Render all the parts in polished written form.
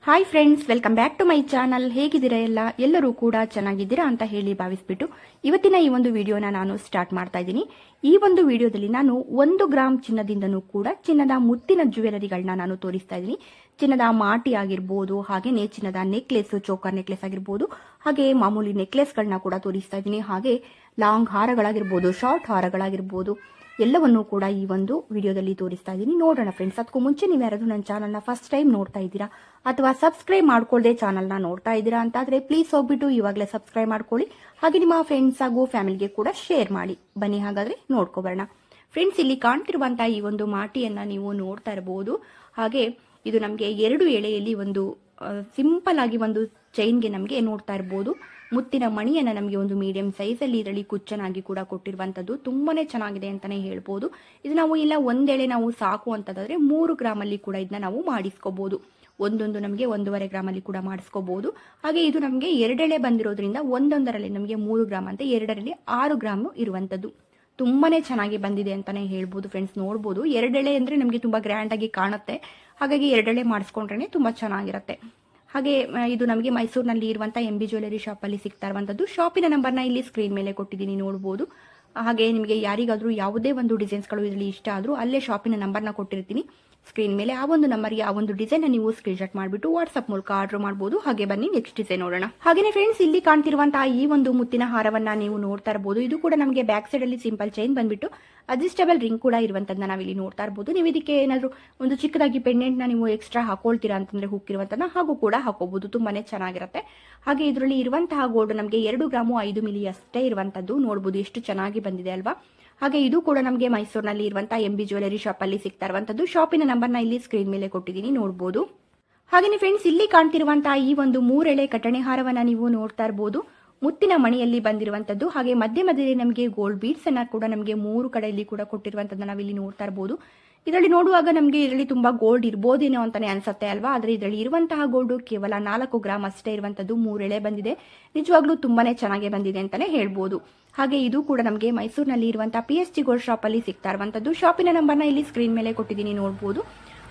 Hi friends, welcome back to my channel. ಹೇಗಿದ್ದೀರಾ ಎಲ್ಲರೂ ಕೂಡ ಚೆನ್ನಾಗಿದ್ದೀರಾ ಅಂತ ಹೇಳಿ ಭಾವಿಸ್ಬಿಟ್ಟು ಇವತ್ತಿನ ಈ ಒಂದು ವಿಡಿಯೋನ ನಾನು ಸ್ಟಾರ್ಟ್ ಮಾಡ್ತಾ ಇದ್ದೀನಿ. ಈ ಒಂದು ವಿಡಿಯೋದಲ್ಲಿ ನಾನು 1 ಗ್ರಾಮ್ ಚಿನ್ನದಿಂದನೂ ಕೂಡ ಚಿನ್ನದ ಮುತ್ತಿನ ಜ್ಯುವೆಲರಿಗಳನ್ನ ನಾನು ತೋರಿಸ್ತಾ ಇದ್ದೀನಿ. ಚಿನ್ನದ ಮಾಟಿ ಆಗಿರ್ಬೋದು, ಹಾಗೆಯೇ ಚಿನ್ನದ ನೆಕ್ಲೆಸ್, ಚೋಕರ್ ನೆಕ್ಲೆಸ್ ಆಗಿರ್ಬೋದು, ಹಾಗೆ ಮಾಮೂಲಿ ನೆಕ್ಲೆಸ್ಗಳನ್ನ ಕೂಡ ತೋರಿಸ್ತಾ ಇದ್ದೀನಿ. ಹಾಗೆ ಲಾಂಗ್ ಹಾರಗಳಾಗಿರ್ಬೋದು, ಶಾರ್ಟ್ ಹಾರಗಳಾಗಿರ್ಬೋದು, ಎಲ್ಲವನ್ನೂ ಕೂಡ ಈ ಒಂದು ವಿಡಿಯೋದಲ್ಲಿ ತೋರಿಸ್ತಾ ಇದ್ದೀನಿ. ನೋಡೋಣ ಫ್ರೆಂಡ್ಸ್, ಅದಕ್ಕೂ ಮುಂಚೆ ನೀವು ಯಾರಾದರೂ ನನ್ನ ಚಾನಲ್ನ ಫಸ್ಟ್ ಟೈಮ್ ನೋಡ್ತಾ ಇದ್ದೀರಾ ಅಥವಾ ಸಬ್ಸ್ಕ್ರೈಬ್ ಮಾಡ್ಕೊಳ್ಳದೆ ಚಾನಲ್ನ ನೋಡ್ತಾ ಇದ್ದೀರಾ ಅಂತಾದರೆ ಪ್ಲೀಸ್ ಹೋಗ್ಬಿಟ್ಟು ಇವಾಗಲೇ ಸಬ್ಸ್ಕ್ರೈಬ್ ಮಾಡ್ಕೊಳ್ಳಿ. ಹಾಗೆ ನಿಮ್ಮ ಫ್ರೆಂಡ್ಸ್ ಹಾಗೂ ಫ್ಯಾಮಿಲಿಗೆ ಕೂಡ ಶೇರ್ ಮಾಡಿ. ಬನ್ನಿ ಹಾಗಾದರೆ ನೋಡ್ಕೊಬರೋಣ. ಫ್ರೆಂಡ್ಸ್, ಇಲ್ಲಿ ಕಾಣ್ತಿರುವಂತಹ ಈ ಒಂದು ಮಾಟಿಯನ್ನು ನೀವು ನೋಡ್ತಾ ಇರಬಹುದು. ಹಾಗೆ ಇದು ನಮಗೆ 2 ಎಳೆಯಲ್ಲಿ ಒಂದು ಸಿಂಪಲ್ ಆಗಿ ಒಂದು ಚೈನ್ಗೆ ನಮಗೆ ನೋಡ್ತಾ ಇರಬಹುದು. ಮುತ್ತಿನ ಮಣಿಯನ್ನು ನಮಗೆ ಒಂದು ಮೀಡಿಯಂ ಸೈಜಲ್ಲಿ ಇದರಲ್ಲಿ ಕುಚ್ಚನಾಗಿ ಕೂಡ ಕೊಟ್ಟಿರುವಂಥದ್ದು ತುಂಬಾನೇ ಚೆನ್ನಾಗಿದೆ ಅಂತಾನೆ ಹೇಳ್ಬೋದು. ಇದು ನಾವು ಇಲ್ಲ ಒಂದೆಳೆ ನಾವು ಸಾಕು ಅಂತಂದ್ರೆ 3 ಗ್ರಾಮಲ್ಲಿ ಕೂಡ ಇದನ್ನ ನಾವು ಮಾಡಿಸ್ಕೋಬಹುದು. ಒಂದೊಂದು ನಮಗೆ 1.5 ಗ್ರಾಮಲ್ಲಿ ಕೂಡ ಮಾಡಿಸ್ಕೋಬಹುದು. ಹಾಗೆ ಇದು ನಮಗೆ 2 ಎಳೆ ಬಂದಿರೋದ್ರಿಂದ ಒಂದೊಂದರಲ್ಲಿ ನಮಗೆ 3 ಗ್ರಾಮ್ ಅಂತ 2ರಲ್ಲಿ 6 ಗ್ರಾಮ್ ಇರುವಂಥದ್ದು ತುಂಬಾನೇ ಚೆನ್ನಾಗಿ ಬಂದಿದೆ ಅಂತಾನೆ ಹೇಳ್ಬೋದು. ಫ್ರೆಂಡ್ಸ್, ನೋಡ್ಬೋದು 2 ಎಳೆ ಅಂದ್ರೆ ನಮಗೆ ತುಂಬಾ ಗ್ರ್ಯಾಂಡ್ ಆಗಿ ಕಾಣುತ್ತೆ. ಹಾಗಾಗಿ 2 ಎಳೆ ಮಾಡಿಸ್ಕೊಂಡ್ರೆ ತುಂಬಾ ಚೆನ್ನಾಗಿರುತ್ತೆ. ಹಾಗೆ ಇದು ನಮಗೆ ಮೈಸೂರಿನಲ್ಲಿ ಇರುವಂತಹ MB ಜ್ಯುವೆಲರಿ ಶಾಪ್ ಅಲ್ಲಿ ಸಿಗ್ತಾ ಇರುವಂತದ್ದು. ಶಾಪಿನ ನಂಬರ್ನ ಇಲ್ಲಿ ಸ್ಕ್ರೀನ್ ಮೇಲೆ ಕೊಟ್ಟಿದ್ದೀನಿ, ನೋಡಬಹುದು. ಹಾಗೆ ನಿಮಗೆ ಯಾರಿಗಾದ್ರೂ ಯಾವುದೇ ಒಂದು ಡಿಸೈನ್ಸ್ಗಳು ಇದರಲ್ಲಿ ಇಷ್ಟ ಆದ್ರೂ ಅಲ್ಲೇ ಶಾಪಿನ ನಂಬರ್ನ ಕೊಟ್ಟಿರ್ತೀನಿ ಸ್ಕ್ರೀನ್ ಮೇಲೆ. ಆ ಒಂದು ನಂಬರ್ಗೆ ಆ ಒಂದು ಡಿಸೈನ್ ನೀವು ಸ್ಕ್ರೀನ್ ಶಾಟ್ ಮಾಡಿಬಿಟ್ಟು ವಾಟ್ಸ್ಆಪ್ ಮೂಲಕ ಆರ್ಡರ್ ಮಾಡಬಹುದು. ಹಾಗೆ ಬನ್ನಿ ನೆಕ್ಸ್ಟ್ ಡಿಸೈನ್ ನೋಡೋಣ. ಹಾಗೆ ಫ್ರೆಂಡ್ಸ್, ಇಲ್ಲಿ ಕಾಣ್ತಿರುವಂತಹ ಈ ಒಂದು ಮುತ್ತಿನ ಹಾರವನ್ನ ನೀವು ನೋಡ್ತಾ ಇರಬಹುದು. ಇದು ಕೂಡ ನಮಗೆ ಬ್ಯಾಕ್ ಸೈಡ್ ಅಲ್ಲಿ ಸಿಂಪಲ್ ಚೈನ್ ಬಂದ್ಬಿಟ್ಟು ಅಡ್ಜಸ್ಟಬಲ್ ರಿಂಗ್ ಕೂಡ ಇರುವಂತದನ್ನ ನಾವಿಲ್ಲಿ ನೋಡ್ತಾ ಇರಬಹುದು. ನೀವು ಇದಕ್ಕೆ ಏನಾದ್ರು ಒಂದು ಚಿಕ್ಕದಾಗಿ ಪೆಂಡೆಂಟ್ ನ ನೀವು ಎಕ್ಸ್ಟ್ರಾ ಹಾಕೊಳ್ತೀರಾ ಅಂತಂದ್ರೆ ಹುಕ್ಕಿರುವಂತದನ್ನ ಹಾಗೂ ಕೂಡ ಹಾಕೋಬಹುದು. ತುಂಬಾನೇ ಚೆನ್ನಾಗಿರುತ್ತೆ. ಹಾಗೆ ಇದರಲ್ಲಿ ಇರುವಂತಹ ಗೋಲ್ಡ್ ನಮಗೆ 2 ಗ್ರಾಮು 5 ಮಿಲಿ ಅಷ್ಟೇ ಇರುವಂತದ್ದು. ನೋಡಬಹುದು ಎಷ್ಟು ಚೆನ್ನಾಗಿ ಬಂದಿದೆ ಅಲ್ವಾ. ಹಾಗೆ ಇದು ಕೂಡ ನಮಗೆ ಮೈಸೂರಿನಲ್ಲಿ ಇರುವಂತಹ MB ಜ್ಯುವೆಲರಿ ಶಾಪ್ ಅಲ್ಲಿ ಸಿಗ್ತಾ ಇರುವಂತದ್ದು. ಶಾಪಿನ ನಂಬರ್ನ ಇಲ್ಲಿ ಸ್ಕ್ರೀನ್ ಮೇಲೆ ಕೊಟ್ಟಿದ್ದೀನಿ, ನೋಡಬಹುದು. ಹಾಗೆ ಫ್ರೆಂಡ್ಸ್, ಇಲ್ಲಿ ಕಾಣ್ತಿರುವಂತಹ ಈ ಒಂದು 3 ಎಳೆ ಕಟಣೆ ಹಾರವನ್ನ ನೀವು ನೋಡ್ತಾ ಇರಬಹುದು. ಮುತ್ತಿನ ಮಣಿಯಲ್ಲಿ ಬಂದಿರುವಂತದ್ದು. ಹಾಗೆ ಮಧ್ಯದಲ್ಲಿ ನಮಗೆ ಗೋಲ್ಡ್ ಬೀಡ್ಸ್ ಅನ್ನ ಕೂಡ ನಮಗೆ 3 ಕಡೆಯಲ್ಲಿ ಕೂಡ ಕೊಟ್ಟಿರುವಂತದ್ದನ್ನ ನಾವಿಲ್ಲಿ ನೋಡ್ತಾ ಇರಬಹುದು. ಇದರಲ್ಲಿ ನೋಡುವಾಗ ನಮಗೆ ಇದರಲ್ಲಿ ತುಂಬಾ ಗೋಲ್ಡ್ ಇರಬಹುದೇನೋ ಅಂತಾನೆ ಅನ್ಸುತ್ತೆ ಅಲ್ವಾ. ಆದ್ರೆ ಇದರಲ್ಲಿ ಇರುವಂತಹ ಗೋಲ್ಡ್ ಕೇವಲ 4 ಗ್ರಾಮ್ ಅಷ್ಟೇ ಇರುವಂತದ್ದು. 3 ಎಳೆ ಬಂದಿದೆ. ನಿಜವಾಗ್ಲೂ ತುಂಬಾನೇ ಚೆನ್ನಾಗಿ ಬಂದಿದೆ ಅಂತಾನೆ ಹೇಳ್ಬೋದು. ಹಾಗೆ ಇದು ಕೂಡ ನಮಗೆ ಮೈಸೂರಿನಲ್ಲಿ ಇರುವಂತಹ PSG ಗೋಲ್ಡ್ ಶಾಪ್ ಅಲ್ಲಿ ಸಿಗ್ತಾ ಇರುವಂತದ್ದು. ಶಾಪಿನ ನಂಬರ್ನ ಇಲ್ಲಿ ಸ್ಕ್ರೀನ್ ಮೇಲೆ ಕೊಟ್ಟಿದ್ದೀನಿ, ನೋಡಬಹುದು.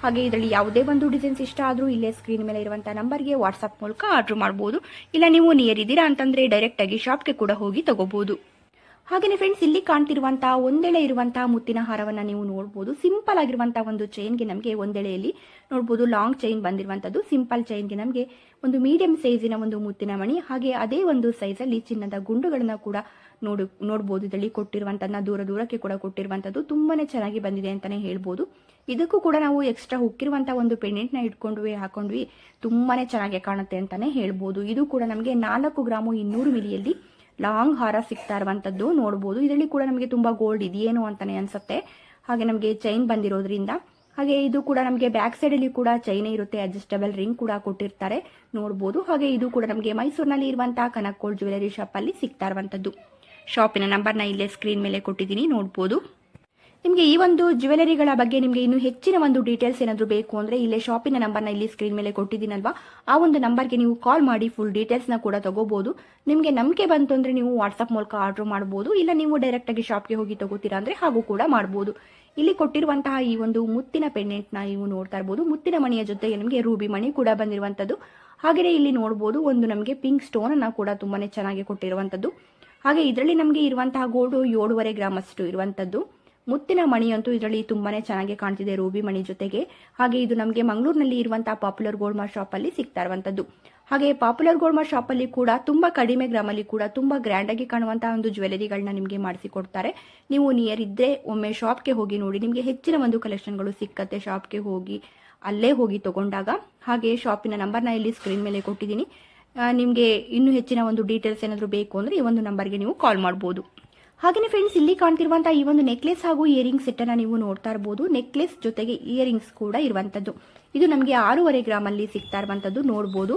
ಹಾಗೆ ಇದರಲ್ಲಿ ಯಾವುದೇ ಒಂದು ಡಿಸೈನ್ಸ್ ಇಷ್ಟ ಆದ್ರೂ ಇಲ್ಲೇ ಸ್ಕ್ರೀನ್ ಮೇಲೆ ಇರುವಂತಹ ನಂಬರ್ಗೆ ವಾಟ್ಸ್ಆಪ್ ಮೂಲಕ ಆರ್ಡರ್ ಮಾಡಬಹುದು. ಇಲ್ಲ ನೀವು ನಿಯರ್ ಇದ್ದೀರಾ ಅಂತಂದ್ರೆ ಡೈರೆಕ್ಟ್ ಆಗಿ ಶಾಪ್ಗೆ ಕೂಡ ಹೋಗಿ ತಗೋಬಹುದು. ಹಾಗೇನೆ ಫ್ರೆಂಡ್ಸ್, ಇಲ್ಲಿ ಕಾಣ್ತಿರುವಂತಹ ಒಂದೆಳೆ ಇರುವಂತಹ ಮುತ್ತಿನ ಹಾರವನ್ನ ನೀವು ನೋಡಬಹುದು. ಸಿಂಪಲ್ ಆಗಿರುವಂತಹ ಒಂದು ಚೈನ್ಗೆ ನಮಗೆ ಒಂದೆಳೆಯಲ್ಲಿ ನೋಡಬಹುದು ಲಾಂಗ್ ಚೈನ್ ಬಂದಿರುವಂತದ್ದು. ಸಿಂಪಲ್ ಚೈನ್ಗೆ ನಮಗೆ ಒಂದು ಮೀಡಿಯಂ ಸೈಜಿನ ಒಂದು ಮುತ್ತಿನ ಮಣಿ, ಹಾಗೆ ಅದೇ ಒಂದು ಸೈಜ್ ಅಲ್ಲಿ ಚಿನ್ನದ ಗುಂಡುಗಳನ್ನ ಕೂಡ ನೋಡಬಹುದು. ಇದರಲ್ಲಿ ಕೊಟ್ಟಿರುವಂತದನ್ನ ದೂರಕ್ಕೆ ಕೂಡ ಕೊಟ್ಟಿರುವಂತದ್ದು ತುಂಬಾನೇ ಚೆನ್ನಾಗಿ ಬಂದಿದೆ ಅಂತಾನೆ ಹೇಳ್ಬೋದು. ಇದಕ್ಕೂ ಕೂಡ ನಾವು ಎಕ್ಸ್ಟ್ರಾ ಹುಕ್ಕಿರುವಂತಹ ಒಂದು ಪೆಂಡೆಂಟ್ ನ ಹಾಕೊಂಡ್ವಿ ತುಂಬಾನೇ ಚೆನ್ನಾಗಿ ಕಾಣುತ್ತೆ ಅಂತಾನೆ ಹೇಳ್ಬೋದು. ಇದು ಕೂಡ ನಮಗೆ 4 ಗ್ರಾಮು 200 ಮಿಲಿಯಲ್ಲಿ ಲಾಂಗ್ ಹಾರ ಸಿಗ್ತಾ ಇರುವಂತದ್ದು ನೋಡಬಹುದು. ಇದರಲ್ಲಿ ಕೂಡ ನಮಗೆ ತುಂಬಾ ಗೋಲ್ಡ್ ಇದೆಯೇನೋ ಅಂತಾನೆ ಅನ್ಸುತ್ತೆ. ಹಾಗೆ ನಮಗೆ ಚೈನ್ ಬಂದಿರೋದ್ರಿಂದ. ಹಾಗೆ ಇದು ಕೂಡ ನಮಗೆ ಬ್ಯಾಕ್ ಸೈಡ್ ಅಲ್ಲಿ ಕೂಡ ಚೈನ್ ಇರುತ್ತೆ, ಅಡ್ಜಸ್ಟಬಲ್ ರಿಂಗ್ ಕೂಡ ಕೊಟ್ಟಿರ್ತಾರೆ, ನೋಡಬಹುದು. ಹಾಗೆ ಇದು ಕೂಡ ನಮಗೆ ಮೈಸೂರಿನಲ್ಲಿ ಇರುವಂತಹ ಕನಕ್ ಗೋಲ್ಡ್ ಜ್ಯುವೆಲರಿ ಶಾಪ್ ಅಲ್ಲಿ ಸಿಗ್ತಾ ಇರುವಂತದ್ದು. ಶಾಪಿನ ನಂಬರ್ನ ಇಲ್ಲೇ ಸ್ಕ್ರೀನ್ ಮೇಲೆ ಕೊಟ್ಟಿದ್ದೀನಿ, ನೋಡಬಹುದು. ನಿಮಗೆ ಈ ಒಂದು ಜ್ಯುವೆಲರಿಗಳ ಬಗ್ಗೆ ನಿಮಗೆ ಇನ್ನು ಹೆಚ್ಚಿನ ಒಂದು ಡೀಟೇಲ್ಸ್ ಏನಾದರೂ ಬೇಕು ಅಂದ್ರೆ ಇಲ್ಲೇ ಶಾಪಿನ ನಂಬರ್ನ ಇಲ್ಲಿ ಸ್ಕ್ರೀನ್ ಮೇಲೆ ಕೊಟ್ಟಿದ್ದೀನಲ್ವಾ, ಆ ಒಂದು ನಂಬರ್ಗೆ ನೀವು ಕಾಲ್ ಮಾಡಿ ಫುಲ್ ಡೀಟೇಲ್ಸ್ನ ಕೂಡ ತಗೋಬಹುದು. ನಿಮಗೆ ನಂಬಿಕೆ ಬಂತು ಅಂದ್ರೆ ನೀವು ವಾಟ್ಸ್ಆಪ್ ಮೂಲಕ ಆರ್ಡರ್ ಮಾಡಬಹುದು. ಇಲ್ಲ ನೀವು ಡೈರೆಕ್ಟ್ ಆಗಿ ಶಾಪ್ಗೆ ಹೋಗಿ ತಗೋತೀರಾ ಅಂದ್ರೆ ಹಾಗೂ ಕೂಡ ಮಾಡಬಹುದು. ಇಲ್ಲಿ ಕೊಟ್ಟಿರುವಂತಹ ಈ ಒಂದು ಮುತ್ತಿನ ಪೆಂಡೆಂಟ್ ನ ನೀವು ನೋಡ್ತಾ ಇರಬಹುದು. ಮುತ್ತಿನ ಮಣಿಯ ಜೊತೆಗೆ ನಿಮಗೆ ರೂಬಿ ಮಣಿ ಕೂಡ ಬಂದಿರುವಂತದ್ದು. ಹಾಗೆಯೇ ಇಲ್ಲಿ ನೋಡಬಹುದು ಒಂದು ನಮಗೆ ಪಿಂಕ್ ಸ್ಟೋನ್ ಅನ್ನ ಕೂಡ ತುಂಬಾನೇ ಚೆನ್ನಾಗಿ ಕೊಟ್ಟಿರುವಂತದ್ದು. ಹಾಗೆ ಇದರಲ್ಲಿ ನಮಗೆ ಇರುವಂತಹ ಗೋಲ್ಡ್ 7.5 ಗ್ರಾಮ್ ಅಷ್ಟು ಇರುವಂತದ್ದು. ಮುತ್ತಿನ ಮಣಿ ಅಂತೂ ಇದರಲ್ಲಿ ತುಂಬಾನೇ ಚೆನ್ನಾಗಿ ಕಾಣ್ತಿದೆ ರೂಬಿ ಮಣಿ ಜೊತೆಗೆ. ಹಾಗೆ ಇದು ನಮಗೆ ಮಂಗಳೂರಿನಲ್ಲಿ ಇರುವಂತಹ ಪಾಪ್ಯುಲರ್ ಗೋಲ್ಡ್ ಮಾರ್ಟ್ ಶಾಪ್ ಅಲ್ಲಿ ಸಿಗ್ತಾ ಇರುವಂತದ್ದು. ಹಾಗೆ ಪಾಪ್ಯುಲರ್ ಗೋಲ್ಡ್ ಮಾರ್ಟ್ ಶಾಪ್ ಅಲ್ಲಿ ಕೂಡ ತುಂಬಾ ಕಡಿಮೆ ಗ್ರಾಮ್ ಅಲ್ಲಿ ಕೂಡ ತುಂಬಾ ಗ್ರ್ಯಾಂಡ್ ಆಗಿ ಕಾಣುವಂತಹ ಒಂದು ಜ್ಯುವೆಲರಿಗಳನ್ನ ನಿಮಗೆ ಮಾಡಿಸಿಕೊಡ್ತಾರೆ. ನೀವು ನಿಯರ್ ಇದ್ರೆ ಒಮ್ಮೆ ಶಾಪ್ಗೆ ಹೋಗಿ ನೋಡಿ, ನಿಮಗೆ ಹೆಚ್ಚಿನ ಒಂದು ಕಲೆಕ್ಷನ್ಗಳು ಸಿಕ್ಕತ್ತೆ ಶಾಪ್ಗೆ ಹೋಗಿ ಅಲ್ಲೇ ಹೋಗಿ ತಗೊಂಡಾಗ. ಹಾಗೆ ಶಾಪಿನ ನಂಬರ್ನ ಇಲ್ಲಿ ಸ್ಕ್ರೀನ್ ಮೇಲೆ ಕೊಟ್ಟಿದ್ದೀನಿ. ನಿಮಗೆ ಇನ್ನೂ ಹೆಚ್ಚಿನ ಒಂದು ಡೀಟೇಲ್ಸ್ ಏನಾದರೂ ಬೇಕು ಅಂದ್ರೆ ಈ ಒಂದು ನಂಬರ್ಗೆ ನೀವು ಕಾಲ್ ಮಾಡಬಹುದು. ಹಾಗೆಯೇ ಫ್ರೆಂಡ್ಸ್, ಇಲ್ಲಿ ಕಾಣ್ತಿರುವಂತಹ ಈ ಒಂದು ನೆಕ್ಲೆಸ್ ಹಾಗೂ ಇಯರಿಂಗ್ ಸೆಟ್ ಅನ್ನ ನೀವು ನೋಡ್ತಾ ಇರಬಹುದು. ನೆಕ್ಲೆಸ್ ಜೊತೆಗೆ ಇಯರಿಂಗ್ಸ್ ಕೂಡ ಇರುವಂತದ್ದು. ಇದು ನಮಗೆ 6.5 ಗ್ರಾಮ್ ಅಲ್ಲಿ ಸಿಗ್ತಾ ಇರುವಂತದ್ದು. ನೋಡಬಹುದು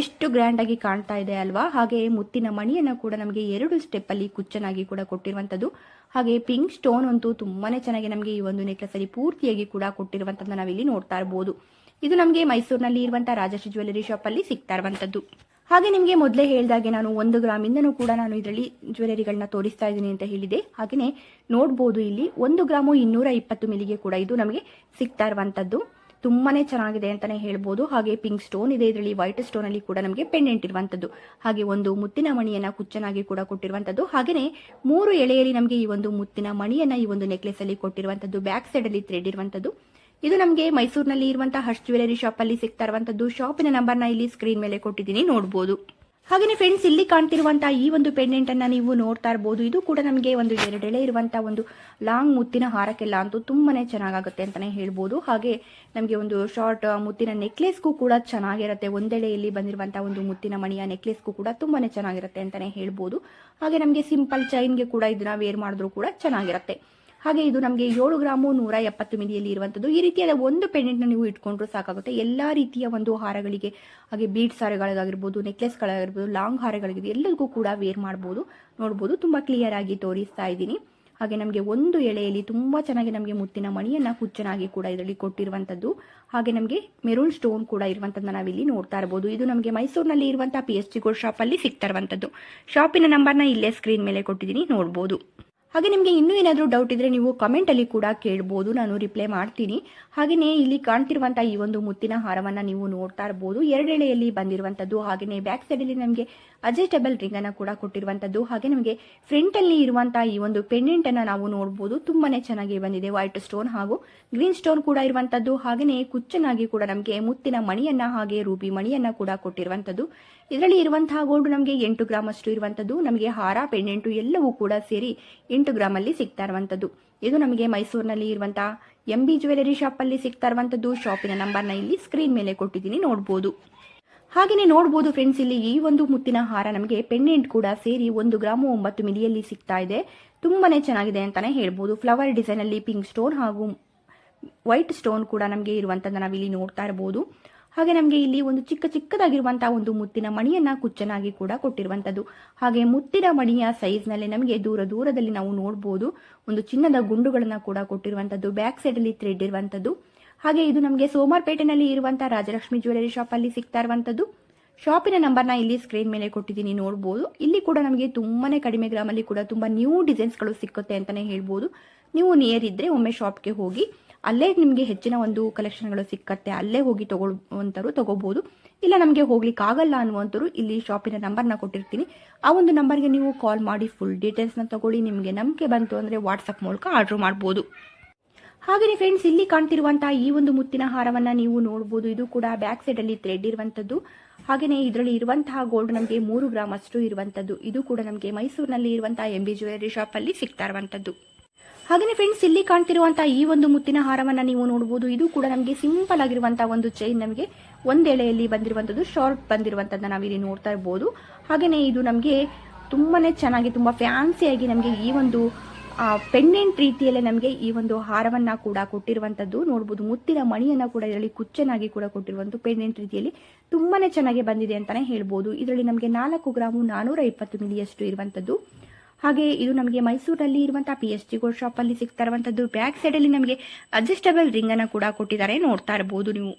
ಎಷ್ಟು ಗ್ರ್ಯಾಂಡ್ ಆಗಿ ಕಾಣ್ತಾ ಇದೆ ಅಲ್ವಾ. ಹಾಗೆ ಮುತ್ತಿನ ಮಣಿಯನ್ನ ಕೂಡ ನಮಗೆ 2 ಸ್ಟೆಪ್ ಅಲ್ಲಿ ಕುಚ್ಚನಾಗಿ ಕೂಡ ಕೊಟ್ಟಿರುವಂತದ್ದು. ಹಾಗೆ ಪಿಂಕ್ ಸ್ಟೋನ್ ಅಂತೂ ತುಂಬಾನೇ ಚೆನ್ನಾಗಿ ನಮಗೆ ಈ ಒಂದು ನೆಕ್ಲೆಸ್ ಅಲ್ಲಿ ಪೂರ್ತಿಯಾಗಿ ಕೂಡ ಕೊಟ್ಟಿರುವಂತದ್ದನ್ನ ನಾವಿಲ್ಲಿ ನೋಡ್ತಾ ಇರಬಹುದು. ಇದು ನಮಗೆ ಮೈಸೂರಿನಲ್ಲಿ ಇರುವಂತಹ ರಾಜಶ್ರೀ ಜ್ಯುವೆಲರಿ ಶಾಪ್ ಅಲ್ಲಿ ಸಿಗ್ತಾ ಇರುವಂತದ್ದು. ಹಾಗೆ ನಿಮಗೆ ಮೊದಲೇ ಹೇಳಿದಾಗೆ ನಾನು 1 ಗ್ರಾಮ್ ಇಂದನೂ ಕೂಡ ನಾನು ಇದರಲ್ಲಿ ಜ್ಯುವೆಲರಿಗಳನ್ನ ತೋರಿಸ್ತಾ ಇದ್ದೀನಿ ಅಂತ ಹೇಳಿದೆ. ಹಾಗೆಯೇ ನೋಡಬಹುದು ಇಲ್ಲಿ 1 ಗ್ರಾಮು 220 ಮಿಲಿಗೆ ಕೂಡ ಇದು ನಮಗೆ ಸಿಗ್ತಾ ಇರುವಂತದ್ದು. ತುಂಬಾನೇ ಚೆನ್ನಾಗಿದೆ ಅಂತಾನೆ ಹೇಳ್ಬೋದು. ಹಾಗೆ ಪಿಂಕ್ ಸ್ಟೋನ್ ಇದೆ, ಇದರಲ್ಲಿ ವೈಟ್ ಸ್ಟೋನ್ ಅಲ್ಲಿ ಕೂಡ ನಮಗೆ ಪೆಂಡೆಂಟ್ ಇರುವಂತದ್ದು, ಹಾಗೆ ಒಂದು ಮುತ್ತಿನ ಮಣಿಯನ್ನ ಕುಚ್ಚನಾಗಿ ಕೂಡ ಕೊಟ್ಟಿರುವಂತದ್ದು, ಹಾಗೆಯೇ 3 ಎಳೆಯಲ್ಲಿ ನಮಗೆ ಈ ಒಂದು ಮುತ್ತಿನ ಮಣಿಯನ್ನ ಈ ಒಂದು ನೆಕ್ಲೆಸ್ ಅಲ್ಲಿ ಕೊಟ್ಟಿರುವಂತದ್ದು, ಬ್ಯಾಕ್ ಸೈಡ್ ಅಲ್ಲಿ ಥ್ರೆಡ್ ಇರುವಂತದ್ದು. ಇದು ನಮಗೆ ಮೈಸೂರಿನಲ್ಲಿ ಇರುವಂತಹ ಹರ್ಷ್ ಜ್ಯುವೆಲರಿ ಶಾಪ್ ಅಲ್ಲಿ ಸಿಗ್ತಾ ಇರುವಂತದ್ದು. ಶಾಪಿನ ನಂಬರ್ನ ಇಲ್ಲಿ ಸ್ಕ್ರೀನ್ ಮೇಲೆ ಕೊಟ್ಟಿದ್ದೀನಿ, ನೋಡಬಹುದು. ಹಾಗೆಯೇ ಫ್ರೆಂಡ್ಸ್, ಇಲ್ಲಿ ಕಾಣ್ತಿರುವಂತಹ ಈ ಒಂದು ಪೆಂಡೆಂಟ್ ಅನ್ನ ನೀವು ನೋಡ್ತಾ ಇರಬಹುದು. ಇದು ಕೂಡ ನಮಗೆ ಒಂದು 2 ಎಳೆ ಇರುವಂತಹ ಒಂದು ಲಾಂಗ್ ಮುತ್ತಿನ ಹಾರಕ್ಕೆಲ್ಲ ಅಂತೂ ತುಂಬಾನೇ ಚೆನ್ನಾಗುತ್ತೆ ಅಂತಾನೆ ಹೇಳ್ಬೋದು. ಹಾಗೆ ನಮಗೆ ಒಂದು ಶಾರ್ಟ್ ಮುತ್ತಿನ ನೆಕ್ಲೆಸ್ಗೂ ಕೂಡ ಚೆನ್ನಾಗಿರುತ್ತೆ. ಒಂದೆಳೆಯಲ್ಲಿ ಬಂದಿರುವಂತಹ ಒಂದು ಮುತ್ತಿನ ಮಣಿಯ ನೆಕ್ಲೆಸ್ಗೂ ಕೂಡ ತುಂಬಾನೇ ಚೆನ್ನಾಗಿರುತ್ತೆ ಅಂತಾನೆ ಹೇಳ್ಬೋದು. ಹಾಗೆ ನಮಗೆ ಸಿಂಪಲ್ ಚೈನ್ಗೆ ಕೂಡ ಇದನ್ನ ವೇರ್ ಮಾಡಿದ್ರು ಕೂಡ ಚೆನ್ನಾಗಿರುತ್ತೆ. ಹಾಗೆ ಇದು ನಮಗೆ 7 ಗ್ರಾಮು 170 ಮಿಲಿಯಲ್ಲಿ ಇರುವಂತದ್ದು. ಈ ರೀತಿಯಾದ ಒಂದು ಪೆಂಡೆಂಟ್ ನೀವು ಇಟ್ಕೊಂಡ್ರು ಸಾಕಾಗುತ್ತೆ. ಎಲ್ಲಾ ರೀತಿಯ ಒಂದು ಹಾರಗಳಿಗೆ, ಹಾಗೆ ಬೀಡ್ಸ್ ಹಾರಗಳಿಗಾಗಿರ್ಬೋದು, ನೆಕ್ಲೆಸ್ಗಳಾಗಿರ್ಬೋದು, ಲಾಂಗ್ ಹಾರಗಳಿಗೆ ಎಲ್ಲರಿಗೂ ಕೂಡ ವೇರ್ ಮಾಡಬಹುದು. ನೋಡಬಹುದು, ತುಂಬಾ ಕ್ಲಿಯರ್ ಆಗಿ ತೋರಿಸ್ತಾ ಇದ್ದೀನಿ. ಹಾಗೆ ನಮಗೆ ಒಂದು ಎಳೆಯಲ್ಲಿ ತುಂಬಾ ಚೆನ್ನಾಗಿ ನಮಗೆ ಮುತ್ತಿನ ಮಣಿಯನ್ನ ಕುಚ್ಚನಾಗಿ ಕೂಡ ಇದರಲ್ಲಿ ಕೊಟ್ಟಿರುವಂತದ್ದು. ಹಾಗೆ ನಮಗೆ ಮೆರೂನ್ ಸ್ಟೋನ್ ಕೂಡ ಇರುವಂತದ್ದನ್ನ ನಾವಿಲ್ಲಿ ನೋಡ್ತಾ ಇರಬಹುದು. ಇದು ನಮಗೆ ಮೈಸೂರಿನಲ್ಲಿ ಇರುವಂತಹ PSG ಗೋಲ್ಡ್ ಶಾಪ್ ಅಲ್ಲಿ ಸಿಗ್ತಾ ಇರುವಂತದ್ದು. ಶಾಪಿನ ನಂಬರ್ನ ಇಲ್ಲೇ ಸ್ಕ್ರೀನ್ ಮೇಲೆ ಕೊಟ್ಟಿದ್ದೀನಿ, ನೋಡಬಹುದು. ಹಾಗೆ ನಿಮಗೆ ಇನ್ನೂ ಏನಾದರೂ ಡೌಟ್ ಇದ್ರೆ ನೀವು ಕಮೆಂಟ್ ಅಲ್ಲಿ ಕೂಡ ಕೇಳಬಹುದು, ನಾನು ರಿಪ್ಲೈ ಮಾಡ್ತೀನಿ. ಹಾಗೆಯೇ ಇಲ್ಲಿ ಕಾಣ್ತಿರುವಂತಹ ಈ ಒಂದು ಮುತ್ತಿನ ಹಾರವನ್ನ ನೀವು ನೋಡ್ತಾ ಇರಬಹುದು, 2 ಎಳೆಯಲ್ಲಿ ಬಂದಿರುವಂತದ್ದು. ಹಾಗೆಯೇ ಬ್ಯಾಕ್ ಸೈಡ್ ಅಲ್ಲಿ ನಮಗೆ ಅಡ್ಜಸ್ಟಬಲ್ ರಿಂಗ್ ಅನ್ನ ಕೂಡ ಕೊಟ್ಟಿರುವಂತದ್ದು. ಹಾಗೆ ನಮಗೆ ಫ್ರಂಟ್ ಅಲ್ಲಿ ಇರುವಂತಹ ಈ ಒಂದು ಪೆಂಡೆಂಟ್ ಅನ್ನ ನಾವು ನೋಡಬಹುದು, ತುಂಬಾನೇ ಚೆನ್ನಾಗಿ ಬಂದಿದೆ. ವೈಟ್ ಸ್ಟೋನ್ ಹಾಗೂ ಗ್ರೀನ್ ಸ್ಟೋನ್ ಕೂಡ ಇರುವಂತದ್ದು. ಹಾಗೆಯೇ ಕುಚ್ಚನಾಗಿ ಕೂಡ ನಮಗೆ ಮುತ್ತಿನ ಮಣಿಯನ್ನ ಹಾಗೆ ರೂಬಿ ಮಣಿಯನ್ನ ಕೂಡ ಕೊಟ್ಟಿರುವಂತದ್ದು. ಇದರಲ್ಲಿ ಇರುವಂತಹ ಗೋಲ್ಡ್ ನಮಗೆ 8 ಗ್ರಾಮ್ ಅಷ್ಟು ಇರುವಂತದ್ದು. ನಮಗೆ ಹಾರ ಪೆಂಡೆಂಟು ಎಲ್ಲವೂ ಕೂಡ ಸೇರಿ 8 ಗ್ರಾಮ್ ಅಲ್ಲಿ ಸಿಗ್ತಾ ಇರುವಂತದ್ದು. ಇದು ನಮಗೆ ಮೈಸೂರಿನಲ್ಲಿ ಇರುವಂತಹ MB ಜ್ಯುವೆಲರಿ ಶಾಪ್ ಅಲ್ಲಿ ಸಿಗ್ತಾ ಇರುವಂತದ್ದು. ಶಾಪಿನ ನಂಬರ್ನ ಇಲ್ಲಿ ಸ್ಕ್ರೀನ್ ಮೇಲೆ ಕೊಟ್ಟಿದ್ದೀನಿ, ನೋಡಬಹುದು. ಹಾಗೆಯೇ ನೋಡಬಹುದು ಫ್ರೆಂಡ್ಸ್, ಇಲ್ಲಿ ಈ ಒಂದು ಮುತ್ತಿನ ಹಾರ ನಮಗೆ ಪೆಂಡೆಂಟ್ ಕೂಡ ಸೇರಿ 1 ಗ್ರಾಮು 9 ಮಿಲಿಯಲ್ಲಿ ಸಿಗ್ತಾ ಇದೆ. ತುಂಬಾನೇ ಚೆನ್ನಾಗಿದೆ ಅಂತಾನೆ ಹೇಳ್ಬೋದು. ಫ್ಲವರ್ ಡಿಸೈನ್ ಅಲ್ಲಿ ಪಿಂಕ್ ಸ್ಟೋನ್ ಹಾಗೂ ವೈಟ್ ಸ್ಟೋನ್ ಕೂಡ ನಮಗೆ ಇರುವಂತದ್ದನ್ನ ನಾವಿಲ್ಲಿ ನೋಡ್ತಾ ಇರಬಹುದು. ಹಾಗೆ ನಮಗೆ ಇಲ್ಲಿ ಒಂದು ಚಿಕ್ಕದಾಗಿರುವಂತಹ ಒಂದು ಮುತ್ತಿನ ಮಣಿಯನ್ನ ಕುಚ್ಚನಾಗಿ ಕೂಡ ಕೊಟ್ಟಿರುವಂತದ್ದು. ಹಾಗೆ ಮುತ್ತಿನ ಮಣಿಯ ಸೈಜ್ ನಲ್ಲಿ ನಮಗೆ ದೂರದಲ್ಲಿ ನಾವು ನೋಡಬಹುದು ಒಂದು ಚಿನ್ನದ ಗುಂಡುಗಳನ್ನ ಕೂಡ ಕೊಟ್ಟಿರುವಂತದ್ದು. ಬ್ಯಾಕ್ ಸೈಡ್ ಅಲ್ಲಿ ಥ್ರೆಡ್ ಇರುವಂತದ್ದು. ಹಾಗೆ ಇದು ನಮಗೆ ಸೋಮಾರ್ಪೇಟೆನಲ್ಲಿ ಇರುವಂತಹ ರಾಜಲಕ್ಷ್ಮಿ ಜ್ಯುವೆಲರಿ ಶಾಪ್ ಅಲ್ಲಿ ಸಿಗ್ತಾ ಇರುವಂತದ್ದು. ಶಾಪಿನ ನಂಬರ್ನ ಇಲ್ಲಿ ಸ್ಕ್ರೀನ್ ಮೇಲೆ ಕೊಟ್ಟಿದ್ದೀನಿ, ನೋಡಬಹುದು. ಇಲ್ಲಿ ಕೂಡ ನಮಗೆ ತುಂಬಾನೇ ಕಡಿಮೆ ಗ್ರಾಮ್ ಅಲ್ಲಿ ಕೂಡ ತುಂಬಾ ನ್ಯೂ ಡಿಸೈನ್ಸ್ ಗಳು ಸಿಕ್ಕುತ್ತೆ ಅಂತಾನೆ ಹೇಳ್ಬೋದು. ನೀವು ನಿಯರ್ ಇದ್ರೆ ಒಮ್ಮೆ ಶಾಪ್ಗೆ ಹೋಗಿ, ಅಲ್ಲೇ ನಿಮಗೆ ಹೆಚ್ಚಿನ ಒಂದು ಕಲೆಕ್ಷನ್ಗಳು ಸಿಕ್ಕತ್ತೆ, ಅಲ್ಲೇ ಹೋಗಿ ತಗೋಬಹುದು. ಇಲ್ಲ ನಮಗೆ ಹೋಗ್ಲಿಕ್ಕೆ ಆಗಲ್ಲ ಅನ್ನುವಂಥವ್ರು ಇಲ್ಲಿ ಶಾಪಿನ ನಂಬರ್ನ ಕೊಟ್ಟಿರ್ತೀನಿ, ಆ ಒಂದು ನಂಬರ್ಗೆ ನೀವು ಕಾಲ್ ಮಾಡಿ ಫುಲ್ ಡೀಟೇಲ್ಸ್ನ ತಗೊಳ್ಳಿ. ನಿಮಗೆ ನಂಬಿಕೆ ಬಂತು ಅಂದರೆ ವಾಟ್ಸಪ್ ಮೂಲಕ ಆರ್ಡರ್ ಮಾಡ್ಬೋದು. ಹಾಗೆಯೇ ಫ್ರೆಂಡ್ಸ್, ಇಲ್ಲಿ ಕಾಣ್ತಿರುವಂತಹ ಈ ಒಂದು ಮುತ್ತಿನ ಹಾರವನ್ನ ನೀವು ನೋಡಬಹುದು. ಇದು ಕೂಡ ಬ್ಯಾಕ್ ಸೈಡ್ ಅಲ್ಲಿ ಥ್ರೆಡ್ ಇರುವಂತದ್ದು. ಹಾಗೆಯೇ ಇದರಲ್ಲಿ ಇರುವಂತಹ ಗೋಲ್ಡ್ ನಮಗೆ 3 ಗ್ರಾಮ್ ಅಷ್ಟು ಇರುವಂತದ್ದು. ಇದು ಕೂಡ ನಮಗೆ ಮೈಸೂರಿನಲ್ಲಿ ಇರುವಂತಹ MB ಜ್ಯುವೆಲರಿ ಶಾಪ್ ಅಲ್ಲಿ ಸಿಗ್ತಾ ಇರುವಂತದ್ದು. ಹಾಗೆಯೇ ಫ್ರೆಂಡ್ಸ್, ಇಲ್ಲಿ ಕಾಣ್ತಿರುವಂತಹ ಈ ಒಂದು ಮುತ್ತಿನ ಹಾರವನ್ನ ನೀವು ನೋಡಬಹುದು. ಇದು ಕೂಡ ನಮಗೆ ಸಿಂಪಲ್ ಆಗಿರುವಂತಹ ಒಂದು ಚೈನ್, ನಮಗೆ ಒಂದೆಳೆಯಲ್ಲಿ ಬಂದಿರುವಂತದ್ದು, ಶಾರ್ಟ್ ಬಂದಿರುವಂತದ್ದನ್ನ ನಾವಿಲ್ಲಿ ನೋಡ್ತಾ ಇರಬಹುದು. ಹಾಗೆಯೇ ಇದು ನಮಗೆ ತುಂಬಾನೇ ಚೆನ್ನಾಗಿ, ತುಂಬಾ ಫ್ಯಾನ್ಸಿಯಾಗಿ ನಮಗೆ ಈ ಒಂದು ಪೆಂಡೆಂಟ್ ರೀತಿಯಲ್ಲೇ ನಮಗೆ ಈ ಒಂದು ಹಾರವನ್ನ ಕೂಡ ಕೊಟ್ಟಿರುವಂತದ್ದು. ನೋಡಬಹುದು, ಮುತ್ತಿನ ಮಣಿಯನ್ನ ಕೂಡ ಇದರಲ್ಲಿ ಕುಚ್ಚನಾಗಿ ಕೂಡ ಕೊಟ್ಟಿರುವಂತ ಪೆಂಡೆಂಟ್ ರೀತಿಯಲ್ಲಿ ತುಂಬಾನೇ ಚೆನ್ನಾಗಿ ಬಂದಿದೆ ಅಂತಾನೆ ಹೇಳ್ಬೋದು. ಇದರಲ್ಲಿ ನಮಗೆ 4 ಗ್ರಾಮು 420 ಮಿಲಿಯಷ್ಟು ಇರುವಂತದ್ದು. ಹಾಗೆ ಇದು ನಮಗೆ ಮೈಸೂರಲ್ಲಿ ಇರುವಂತಹ PSG ಗೋಲ್ಡ್ ಶಾಪ್ ಅಲ್ಲಿ ಸಿಗ್ತಾ ಇರುವಂತದ್ದು. ಬ್ಯಾಕ್ ಸೈಡ್ ಅಲ್ಲಿ ನಮಗೆ ಅಡ್ಜಸ್ಟಬಲ್ ರಿಂಗ್ ಅನ್ನ ಕೂಡ ಕೊಟ್ಟಿದ್ದಾರೆ, ನೋಡ್ತಾ ಇರಬಹುದು ನೀವು.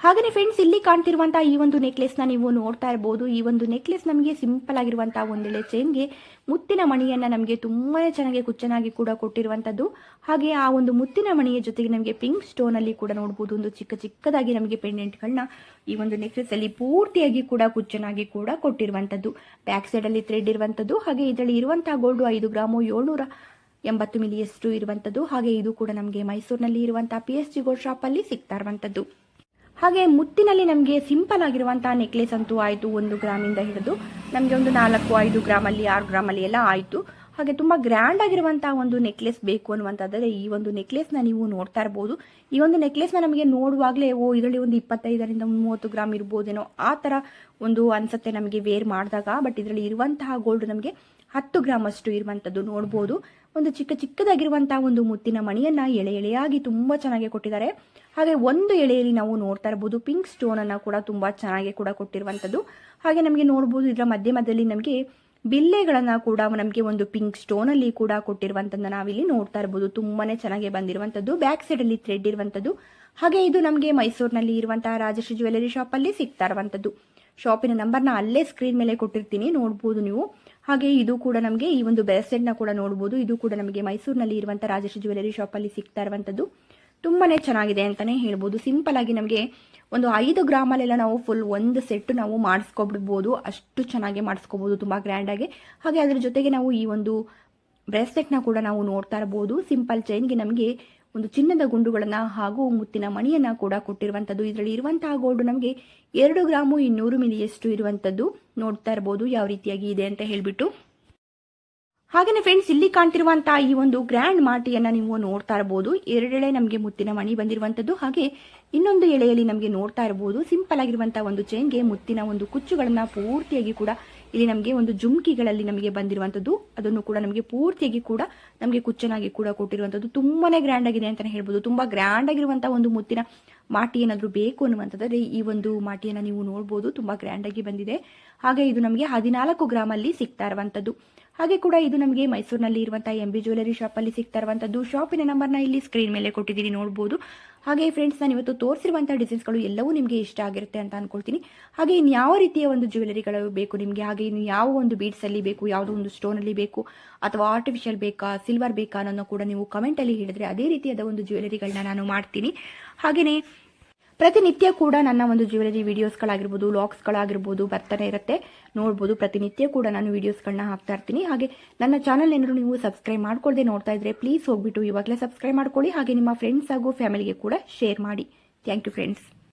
ಹಾಗೆಯೇ ಫ್ರೆಂಡ್ಸ್, ಇಲ್ಲಿ ಕಾಣ್ತಿರುವಂತಹ ಈ ಒಂದು ನೆಕ್ಲೆಸ್ ನ ನೀವು ನೋಡ್ತಾ ಇರಬಹುದು. ಈ ಒಂದು ನೆಕ್ಲೆಸ್ ನಮಗೆ ಸಿಂಪಲ್ ಆಗಿರುವಂತಹ ಒಂದೆಳೆ ಚೈನ್ಗೆ ಮುತ್ತಿನ ಮಣಿಯನ್ನ ನಮಗೆ ತುಂಬಾನೇ ಚೆನ್ನಾಗಿ ಕುಚ್ಚನಾಗಿ ಕೂಡ ಕೊಟ್ಟಿರುವಂತದ್ದು. ಹಾಗೆ ಆ ಒಂದು ಮುತ್ತಿನ ಮಣಿಯ ಜೊತೆಗೆ ನಮಗೆ ಪಿಂಕ್ ಸ್ಟೋನ್ ಅಲ್ಲಿ ಕೂಡ ನೋಡಬಹುದು ಒಂದು ಚಿಕ್ಕದಾಗಿ ನಮಗೆ ಪೆಂಡೆಂಟ್ ಗಳನ್ನ ಈ ಒಂದು ನೆಕ್ಲೆಸ್ ಅಲ್ಲಿ ಪೂರ್ತಿಯಾಗಿ ಕೂಡ ಕುಚ್ಚನಾಗಿ ಕೂಡ ಕೊಟ್ಟಿರುವಂತದ್ದು. ಬ್ಯಾಕ್ ಸೈಡ್ ಅಲ್ಲಿ ಥ್ರೆಡ್ ಇರುವಂತದ್ದು. ಹಾಗೆ ಇದರಲ್ಲಿ ಇರುವಂತಹ ಗೋಲ್ಡ್ 5 ಗ್ರಾಮು 780 ಮಿಲಿಯಷ್ಟು ಇರುವಂತದ್ದು. ಹಾಗೆ ಇದು ಕೂಡ ನಮಗೆ ಮೈಸೂರಿನಲ್ಲಿ ಇರುವಂತಹ PSG ಗೋಲ್ಡ್ ಶಾಪ್ ಅಲ್ಲಿ ಸಿಗ್ತಾ ಇರುವಂತದ್ದು. ಹಾಗೆ ಮುತ್ತಿನಲ್ಲಿ ನಮಗೆ ಸಿಂಪಲ್ ಆಗಿರುವಂತಹ ನೆಕ್ಲೆಸ್ ಅಂತೂ ಆಯಿತು, 1 ಗ್ರಾಮಿಂದ ಹಿಡಿದು ನಮಗೆ ಒಂದು 4-5 ಗ್ರಾಮಲ್ಲಿ 6 ಗ್ರಾಮಲ್ಲಿ ಎಲ್ಲ ಆಯಿತು. ಹಾಗೆ ತುಂಬ ಗ್ರ್ಯಾಂಡ್ ಆಗಿರುವಂತಹ ಒಂದು ನೆಕ್ಲೆಸ್ ಬೇಕು ಅನ್ನುವಂಥದ್ದರೆ ಈ ಒಂದು ನೆಕ್ಲೆಸ್ನ ನೀವು ನೋಡ್ತಾ ಇರ್ಬೋದು. ಈ ಒಂದು ನೆಕ್ಲೆಸ್ನ ನಮಗೆ ನೋಡುವಾಗಲೇ ಇದರಲ್ಲಿ ಒಂದು 25ರಿಂದ 30 ಗ್ರಾಮ್ ಇರ್ಬೋದೇನೋ ಆ ಥರ ಒಂದು ಅನ್ಸುತ್ತೆ ನಮಗೆ ವೇರ್ ಮಾಡಿದಾಗ. ಬಟ್ ಇದರಲ್ಲಿ ಇರುವಂತಹ ಗೋಲ್ಡ್ ನಮಗೆ 10 ಗ್ರಾಮ್ ಅಷ್ಟು ಇರುವಂಥದ್ದು ನೋಡ್ಬೋದು. ಒಂದು ಚಿಕ್ಕದಾಗಿರುವಂತಹ ಒಂದು ಮುತ್ತಿನ ಮಣಿಯನ್ನ ಎಳೆಯಾಗಿ ತುಂಬಾ ಚೆನ್ನಾಗಿ ಕೊಟ್ಟಿದ್ದಾರೆ. ಹಾಗೆ ಒಂದು ಎಳೆಯಲ್ಲಿ ನಾವು ನೋಡ್ತಾ ಇರಬಹುದು ಪಿಂಕ್ ಸ್ಟೋನ್ ಅನ್ನ ಕೂಡ ತುಂಬಾ ಚೆನ್ನಾಗಿ ಕೂಡ ಕೊಟ್ಟಿರುವಂತದ್ದು. ಹಾಗೆ ನಮಗೆ ನೋಡಬಹುದು ಇದರ ಮಧ್ಯದಲ್ಲಿ ನಮಗೆ ಬಿಲ್ಲೆಗಳನ್ನ ಕೂಡ ನಮಗೆ ಒಂದು ಪಿಂಕ್ ಸ್ಟೋನ್ ಅಲ್ಲಿ ಕೂಡ ಕೊಟ್ಟಿರುವಂತದ್ದನ್ನ ನಾವಿಲ್ಲಿ ನೋಡ್ತಾ ಇರಬಹುದು. ತುಂಬಾನೇ ಚೆನ್ನಾಗಿ ಬಂದಿರುವಂತದ್ದು. ಬ್ಯಾಕ್ ಸೈಡ್ ಅಲ್ಲಿ ಥ್ರೆಡ್ ಇರುವಂತದ್ದು. ಹಾಗೆ ಇದು ನಮಗೆ ಮೈಸೂರಿನಲ್ಲಿ ಇರುವಂತಹ ರಾಜಶ್ರೀ ಜ್ಯುವೆಲರಿ ಶಾಪ್ ಅಲ್ಲಿ ಸಿಗ್ತಾ ಇರುವಂತದ್ದು. ಶಾಪಿನ ನಂಬರ್ನ ಅಲ್ಲೇ ಸ್ಕ್ರೀನ್ ಮೇಲೆ ಕೊಟ್ಟಿರ್ತೀನಿ, ನೋಡಬಹುದು ನೀವು. ಹಾಗೆ ಇದು ಕೂಡ ನಮಗೆ ಈ ಒಂದು ಬ್ರೇಸ್ಲೆಟ್ ನ ಕೂಡ ನೋಡಬಹುದು. ಇದು ಕೂಡ ನಮಗೆ ಮೈಸೂರಿನಲ್ಲಿ ಇರುವಂತಹ ರಾಜಶ್ರೀ ಜ್ಯುವೆಲರಿ ಶಾಪ್ ಅಲ್ಲಿ ಸಿಗ್ತಾ ಇರುವಂತದ್ದು. ತುಂಬಾ ಚೆನ್ನಾಗಿದೆ ಅಂತಲೇ ಹೇಳ್ಬೋದು. ಸಿಂಪಲ್ ಆಗಿ ನಮಗೆ ಒಂದು 5 ಗ್ರಾಮಲ್ಲೆಲ್ಲ ನಾವು ಫುಲ್ ಒಂದು ಸೆಟ್ ನಾವು ಮಾಡಿಸ್ಕೊಬಿಡ್ಬೋದು. ಅಷ್ಟು ಚೆನ್ನಾಗಿ ಮಾಡಿಸ್ಕೋಬೋದು, ತುಂಬ ಗ್ರ್ಯಾಂಡಾಗಿ. ಹಾಗೆ ಅದರ ಜೊತೆಗೆ ನಾವು ಈ ಒಂದು ಬ್ರೇಸ್ಲೆಟ್ನ ಕೂಡ ನಾವು ನೋಡ್ತಾ ಇರ್ಬೋದು. ಸಿಂಪಲ್ ಚೈನ್ಗೆ ನಮಗೆ ಒಂದು ಚಿನ್ನದ ಗುಂಡುಗಳನ್ನು ಹಾಗೂ ಮುತ್ತಿನ ಮಣಿಯನ್ನು ಕೂಡ ಕೊಟ್ಟಿರುವಂಥದ್ದು. ಇದರಲ್ಲಿ ಇರುವಂತಹ ಗೋಲ್ಡ್ ನಮಗೆ 2 ಗ್ರಾಮು 200 ಮಿಲಿಯಷ್ಟು ಇರುವಂಥದ್ದು. ನೋಡ್ತಾ ಇರ್ಬೋದು ಯಾವ ರೀತಿಯಾಗಿ ಇದೆ ಅಂತ ಹೇಳಿಬಿಟ್ಟು. ಹಾಗೆಯೇ ಫ್ರೆಂಡ್ಸ್, ಇಲ್ಲಿ ಕಾಣ್ತಿರುವಂತಹ ಈ ಒಂದು ಗ್ರ್ಯಾಂಡ್ ಮಾಟಿಯನ್ನು ನೀವು ನೋಡ್ತಾ ಇರಬಹುದು. 2 ಎಳೆ ನಮಗೆ ಮುತ್ತಿನ ಮಣಿ ಬಂದಿರುವಂಥದ್ದು. ಹಾಗೆ ಇನ್ನೊಂದು ಎಳೆಯಲ್ಲಿ ನಮಗೆ ನೋಡ್ತಾ ಇರಬಹುದು ಸಿಂಪಲ್ ಆಗಿರುವಂತಹ ಒಂದು ಚೈನ್ಗೆ ಮುತ್ತಿನ ಒಂದು ಕುಚ್ಚುಗಳನ್ನು ಪೂರ್ತಿಯಾಗಿ ಕೂಡ ಇಲ್ಲಿ ನಮಗೆ ಒಂದು ಜುಮ್ಕಿಗಳಲ್ಲಿ ನಮಗೆ ಬಂದಿರುವಂಥದ್ದು. ಅದನ್ನು ಕೂಡ ನಮಗೆ ಪೂರ್ತಿಯಾಗಿ ಕೂಡ ನಮಗೆ ಕುಚ್ಚನಾಗಿ ಕೂಡ ಕೊಟ್ಟಿರುವಂಥದ್ದು. ತುಂಬಾನೇ ಗ್ರ್ಯಾಂಡ್ ಆಗಿದೆ ಅಂತಾನೆ ಹೇಳ್ಬೋದು. ತುಂಬಾ ಗ್ರ್ಯಾಂಡ್ ಆಗಿರುವಂತಹ ಒಂದು ಮುತ್ತಿನ ಮಾಟಿ ಏನಾದರೂ ಬೇಕು ಅನ್ನುವಂಥದ್ದರೆ ಈ ಒಂದು ಮಾಟಿಯನ್ನು ನೀವು ನೋಡ್ಬೋದು. ತುಂಬಾ ಗ್ರ್ಯಾಂಡ್ ಆಗಿ ಬಂದಿದೆ. ಹಾಗೆ ಇದು ನಮಗೆ 14 ಗ್ರಾಮಲ್ಲಿ ಸಿಗ್ತಾ ಇರುವಂಥದ್ದು. ಹಾಗೆ ಕೂಡ ಇದು ನಮಗೆ ಮೈಸೂರಿನಲ್ಲಿ ಇರುವಂತಹ MB ಜ್ಯುವೆಲರಿ ಶಾಪಲ್ಲಿ ಸಿಗ್ತಾ ಇರುವಂಥದ್ದು. ಶಾಪಿನ ನಂಬರ್ನ ಇಲ್ಲಿ ಸ್ಕ್ರೀನ್ ಮೇಲೆ ಕೊಟ್ಟಿದ್ದೀನಿ, ನೋಡ್ಬೋದು. ಹಾಗೆ ಫ್ರೆಂಡ್ಸ್, ನಾನು ಇವತ್ತು ತೋರಿಸಿರುವಂತಹ ಡಿಸೈನ್ಸ್ಗಳು ಎಲ್ಲವೂ ನಿಮಗೆ ಇಷ್ಟ ಆಗಿರುತ್ತೆ ಅಂತ ಅನ್ಕೊಳ್ತೀನಿ. ಹಾಗೆ ಇನ್ನು ಯಾವ ರೀತಿಯ ಒಂದು ಜ್ಯುವೆಲರಿಗಳು ಬೇಕು ನಿಮಗೆ, ಹಾಗೆ ಇನ್ನು ಯಾವ ಒಂದು ಬೀಡ್ಸಲ್ಲಿ ಬೇಕು, ಯಾವುದೋ ಒಂದು ಸ್ಟೋನಲ್ಲಿ ಬೇಕು, ಅಥವಾ ಆರ್ಟಿಫಿಷಿಯಲ್ ಬೇಕಾ, ಸಿಲ್ವರ್ ಬೇಕಾ ಅನ್ನೋದನ್ನು ಕೂಡ ನೀವು ಕಮೆಂಟಲ್ಲಿ ಹೇಳಿದ್ರೆ ಅದೇ ರೀತಿಯಾದ ಒಂದು ಜ್ಯುವೆಲರಿಗಳನ್ನ ನಾನು ಮಾಡ್ತೀನಿ. ಹಾಗೆಯೇ ಪ್ರತಿನಿತ್ಯ ಕೂಡ ನನ್ನ ಒಂದು ಜ್ಯುವೆಲರಿ ವಿಡಿಯೋಸ್ಗಳಾಗಿರ್ಬೋದು, ವ್ಲಾಗ್ಸ್ಗಳಾಗಿರ್ಬೋದು ಬರ್ತಾನೆ ಇರುತ್ತೆ, ನೋಡ್ಬೋದು. ಪ್ರತಿನಿತ್ಯ ಕೂಡ ನಾನು ವಿಡಿಯೋಸ್ಗಳನ್ನ ಹಾಕ್ತಾ ಇರ್ತೀನಿ. ಹಾಗೆ ನನ್ನ ಚಾನಲ್ ಏನಾದರೂ ನೀವು ಸಬ್ಸ್ಕ್ರೈಬ್ ಮಾಡ್ಕೊಳ್ಳದೆ ನೋಡ್ತಾ ಇದ್ರೆ ಪ್ಲೀಸ್ ಹೋಗ್ಬಿಟ್ಟು ಇವಾಗಲೇ ಸಬ್ಸ್ಕ್ರೈಬ್ ಮಾಡ್ಕೊಳ್ಳಿ. ಹಾಗೆ ನಿಮ್ಮ ಫ್ರೆಂಡ್ಸ್ ಹಾಗೂ ಫ್ಯಾಮಿಲಿಗೆ ಕೂಡ ಶೇರ್ ಮಾಡಿ. Thank you friends.